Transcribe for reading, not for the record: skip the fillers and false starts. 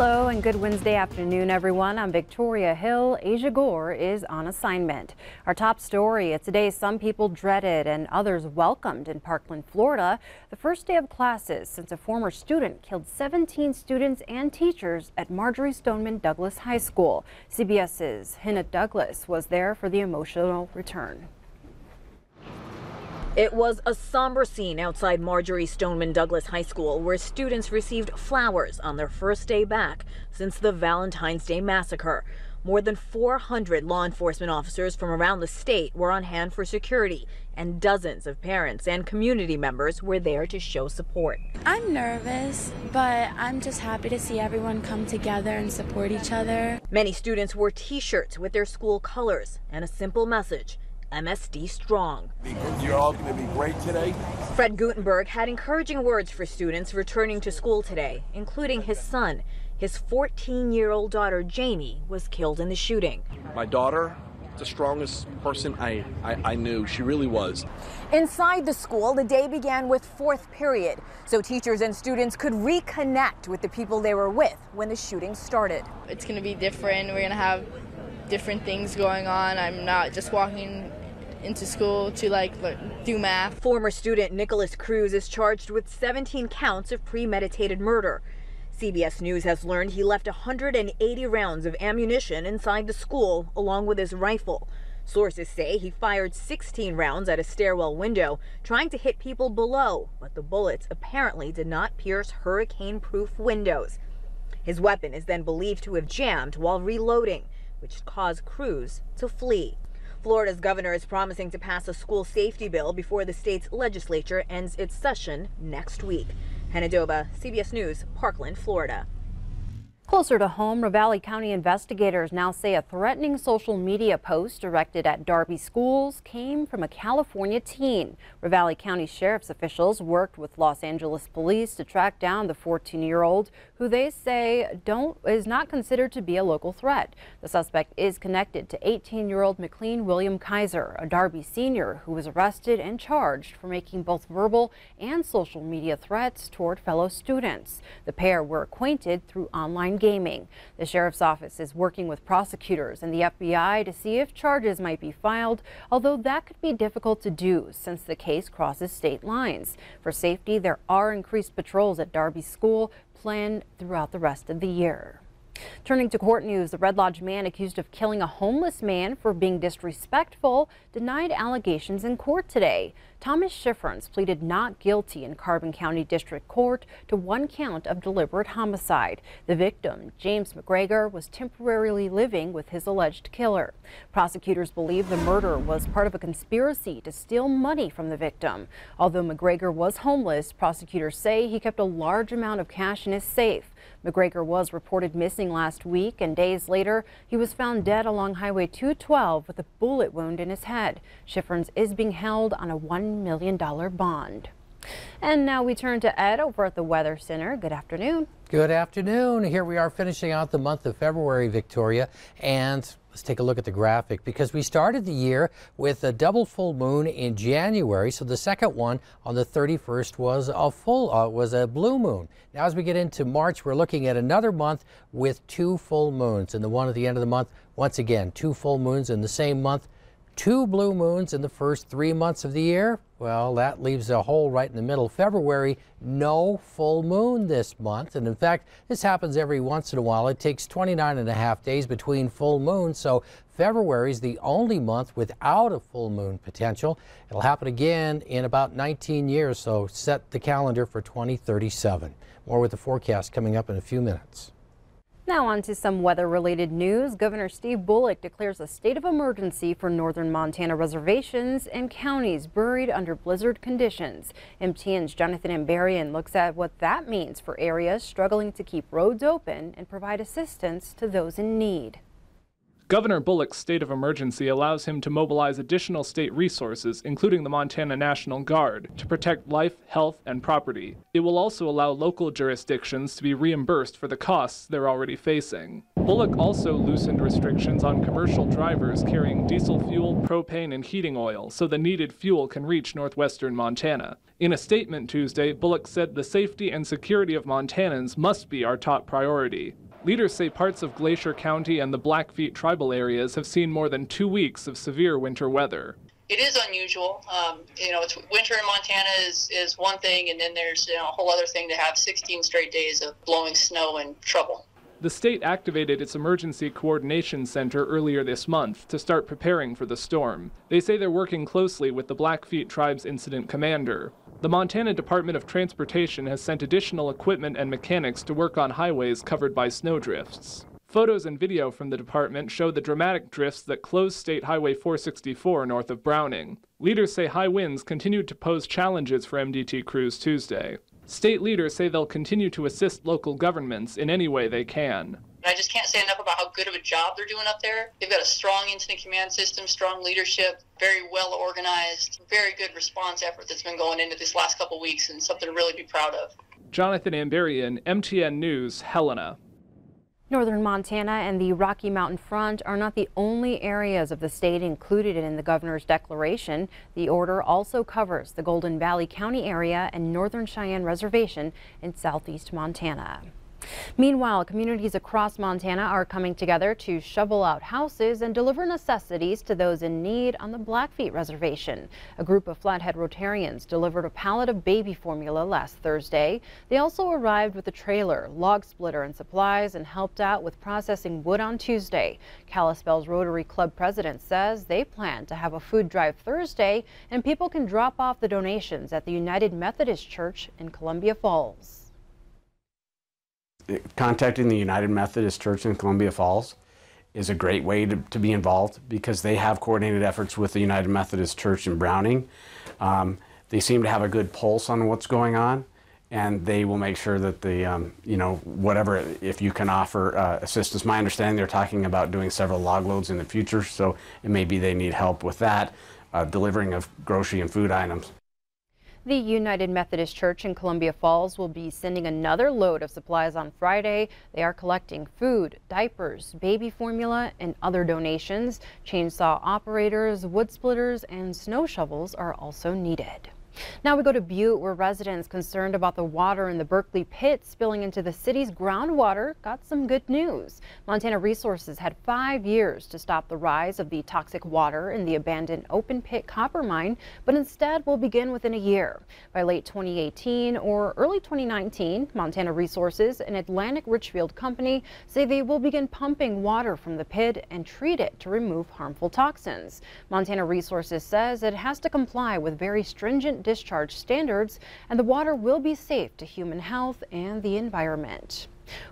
Hello and good Wednesday afternoon, everyone. I'm Victoria Hill. Asia Gore is on assignment. Our top story, it's a day some people dreaded and others welcomed in Parkland, Florida. The first day of classes since a former student killed 17 students and teachers at Marjory Stoneman Douglas High School. CBS's Hannah Douglas was there for the emotional return. It was a somber scene outside Marjory Stoneman Douglas High School where students received flowers on their first day back since the Valentine's Day massacre. More than 400 law enforcement officers from around the state were on hand for security, and dozens of parents and community members were there to show support. I'm nervous, but I'm just happy to see everyone come together and support each other. Many students wore t-shirts with their school colors and a simple message: MSD strong. You're all going to be great today. Fred Gutenberg had encouraging words for students returning to school today, including his son. His 14-year-old daughter, Jamie, was killed in the shooting. My daughter, the strongest person I knew. She really was. Inside the school, the day began with fourth period, so teachers and students could reconnect with the people they were with when the shooting started. It's going to be different. We're going to have different things going on. I'm not just walking into school to do math. Former student Nicholas Cruz is charged with 17 counts of premeditated murder. CBS News has learned he left 180 rounds of ammunition inside the school along with his rifle. Sources say he fired 16 rounds at a stairwell window, trying to hit people below, but the bullets apparently did not pierce hurricane-proof windows. His weapon is then believed to have jammed while reloading, which caused Cruz to flee. Florida's governor is promising to pass a school safety bill before the state's legislature ends its session next week. Hannah Doba, CBS News, Parkland, Florida. Closer to home, Ravalli County investigators now say a threatening social media post directed at Darby schools came from a California teen. Ravalli County Sheriff's officials worked with Los Angeles police to track down the 14-year-old, who they say is not considered to be a local threat. The suspect is connected to 18-year-old McLean William Kaiser, a Darby senior who was arrested and charged for making both verbal and social media threats toward fellow students. The pair were acquainted through online gaming. The sheriff's office is working with prosecutors and the FBI to see if charges might be filed, although that could be difficult to do since the case crosses state lines. For safety, there are increased patrols at Darby School planned throughout the rest of the year. Turning to court news, the Red Lodge man accused of killing a homeless man for being disrespectful denied allegations in court today. Thomas Schifferens pleaded not guilty in Carbon County District Court to one count of deliberate homicide. The victim, James McGregor, was temporarily living with his alleged killer. Prosecutors believe the murder was part of a conspiracy to steal money from the victim. Although McGregor was homeless, prosecutors say he kept a large amount of cash in his safe. McGregor was reported missing last week, and days later, he was found dead along Highway 212 with a bullet wound in his head. Schifferens is being held on a $1 million bond. And now we turn to Ed over at the Weather Center. Good afternoon. Good afternoon. Here we are finishing out the month of February, Victoria, and let's take a look at the graphic because we started the year with a double full moon in January. So the second one on the 31st was a blue moon. Now as we get into March, we're looking at another month with two full moons, and the one at the end of the month, once again, two full moons in the same month. Two blue moons in the first 3 months of the year. Well, that leaves a hole right in the middle. February, no full moon this month. And in fact, this happens every once in a while. It takes 29.5 days between full moons. So February is the only month without a full moon potential. It'll happen again in about 19 years. So set the calendar for 2037. More with the forecast coming up in a few minutes. Now on to some weather-related news. Governor Steve Bullock declares a state of emergency for northern Montana reservations and counties buried under blizzard conditions. MTN's Jonathan Ambarian looks at what that means for areas struggling to keep roads open and provide assistance to those in need. Governor Bullock's state of emergency allows him to mobilize additional state resources, including the Montana National Guard, to protect life, health, and property. It will also allow local jurisdictions to be reimbursed for the costs they're already facing. Bullock also loosened restrictions on commercial drivers carrying diesel fuel, propane, and heating oil, so the needed fuel can reach northwestern Montana. In a statement Tuesday, Bullock said the safety and security of Montanans must be our top priority. Leaders say parts of Glacier County and the Blackfeet tribal areas have seen more than 2 weeks of severe winter weather. It is unusual. It's winter in Montana is one thing, and then there's a whole other thing to have 16 straight days of blowing snow and trouble. The state activated its Emergency Coordination Center earlier this month to start preparing for the storm. They say they're working closely with the Blackfeet Tribe's incident commander. The Montana Department of Transportation has sent additional equipment and mechanics to work on highways covered by snowdrifts. Photos and video from the department show the dramatic drifts that close State Highway 464 north of Browning. Leaders say high winds continued to pose challenges for MDT crews Tuesday. State leaders say they'll continue to assist local governments in any way they can. I just can't say enough about how good of a job they're doing up there. They've got a strong incident command system, strong leadership, very well organized, very good response effort that's been going into this last couple weeks, and something to really be proud of. Jonathan Amberian, MTN News, Helena. Northern Montana and the Rocky Mountain Front are not the only areas of the state included in the governor's declaration. The order also covers the Golden Valley County area and Northern Cheyenne Reservation in southeast Montana. Meanwhile, communities across Montana are coming together to shovel out houses and deliver necessities to those in need on the Blackfeet Reservation. A group of Flathead Rotarians delivered a pallet of baby formula last Thursday. They also arrived with a trailer, log splitter, and supplies and helped out with processing wood on Tuesday. Kalispell's Rotary Club president says they plan to have a food drive Thursday and people can drop off the donations at the United Methodist Church in Columbia Falls. Contacting the United Methodist Church in Columbia Falls is a great way to be involved because they have coordinated efforts with the United Methodist Church in Browning. They seem to have a good pulse on what's going on, and they will make sure that the, whatever, if you can offer assistance. My understanding, they're talking about doing several log loads in the future, so it may be they need help with that, delivering of grocery and food items. The United Methodist Church in Columbia Falls will be sending another load of supplies on Friday. They are collecting food, diapers, baby formula, and other donations. Chainsaw operators, wood splitters, and snow shovels are also needed. Now we go to Butte, where residents concerned about the water in the Berkeley Pit spilling into the city's groundwater got some good news. Montana Resources had 5 years to stop the rise of the toxic water in the abandoned open pit copper mine, but instead will begin within a year. By late 2018 or early 2019, Montana Resources, an Atlantic Richfield company, say they will begin pumping water from the pit and treat it to remove harmful toxins. Montana Resources says it has to comply with very stringent discharge standards, and the water will be safe to human health and the environment.